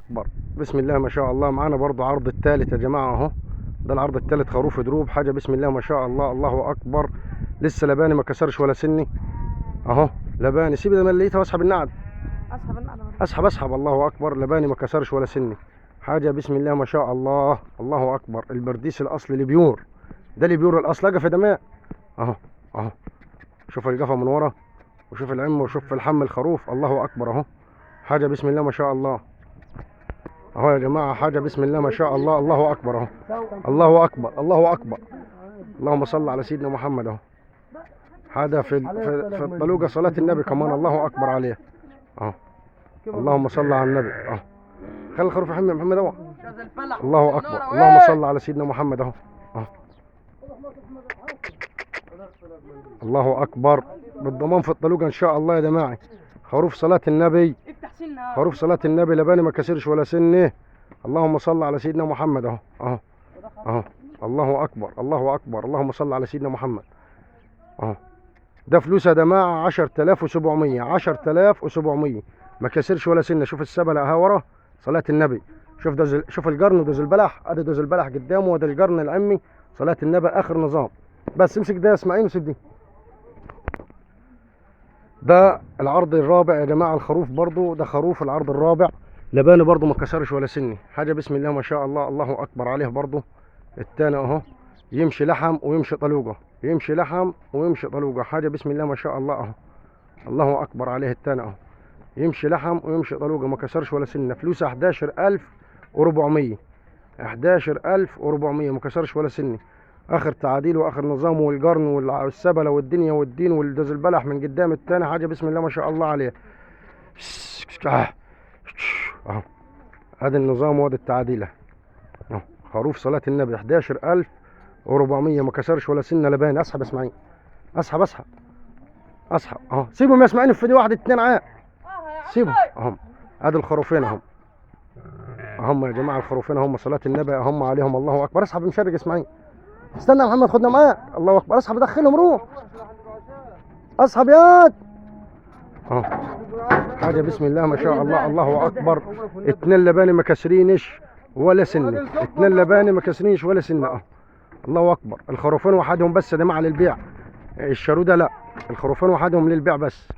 اكبر. بسم الله ما شاء الله. معانا برضو عرض الثالث يا جماعه اهو. ده العرض الثالث، خروف دروب، حاجه بسم الله ما شاء الله. الله اكبر. لسه لباني ما كسرش ولا سني اهو. لباني. سيب ده مليتها واسحب النعد. اسحب. الله اكبر. لباني ما كسرش ولا سني. حاجه بسم الله ما شاء الله. الله اكبر. البرديس الاصلي البيور. ده البيور الاصل. قفا دماء اهو اهو. شوف القفا من ورا، وشوف العم، وشوف الحم الخروف. الله اكبر اهو. حاجه بسم الله ما شاء الله اهو يا جماعه. حاجه بسم الله ما شاء الله. الله اكبر اهو. الله اكبر. الله اكبر. اللهم صل على سيدنا محمد اهو. هذا في الطلوقه صلاه النبي كمان. الله اكبر عليه اهو. اللهم صل على النبي اهو. خلي الخروف يا محمد اهو. الله اكبر. اللهم صل على سيدنا محمد اهو اهو. الله اكبر. بالضمان في الطلوقه ان شاء الله يا جماعه. خروف صلاه النبي. خروف صلاه النبي. لباني ما كسرش ولا سنه. اللهم صل على سيدنا محمد اهو اهو اهو. الله اكبر. الله اكبر. اللهم صل على سيدنا محمد اهو. ده فلوس يا جماعه 10700. 10700 ما كسرش ولا سنه. شوف السبله اهي ورا صلاه النبي. شوف ده شوف القرن ودوز البلح. ادي دوز البلح قدامه، وده القرن العمي صلاه النبي اخر نظام. بس امسك ده يا اسماعيل وسيب دي. ده العرض الرابع يا جماعه. الخروف برضو ده خروف العرض الرابع. لباني برضو ما كسرش ولا سني. حاجه بسم الله ما شاء الله. الله اكبر عليه برضو. التاني اهو. يمشي لحم ويمشي طلوقه. يمشي لحم ويمشي طلوقه. حاجه بسم الله ما شاء الله اهو. الله اكبر عليه. التاني اهو. يمشي لحم ويمشي طلوقه ما كسرش ولا سنه. فلوسه 11400. 11400 ما كسرش ولا سني. اخر تعديل واخر نظام، والقرن والسبله والدنيا والدين والدوز البلح من قدام التاني. حاجه بسم الله ما شاء الله عليه اهو. هذا النظام وهذا التعديله اهو. خروف صلاه النبي 11400 ما كسرش ولا سنه. لبان. اسحب اسماعيل. اسحب اهو. سيبهم يا اسماعيل في دي. واحد اتنين عاق. سيبهم اهم. ادي الخروفين اهم. اهم يا جماعه. الخروفين اهم صلاه النبي اهم عليهم. الله اكبر. اسحب مشارك اسماعيل. استنى يا محمد خدنا معاك. الله اكبر. اسحب دخلهم. روح اسحب ياد اهو. حاجه بسم الله ما شاء الله. الله اكبر. اتنين لباني ما كسرينش ولا سنه. اتنين لباني ما كسرينش ولا سنه اهو. الله اكبر. الخروفين وحدهم بس يا جماعه للبيع. الشارو ده لا. الخروفين وحدهم للبيع بس.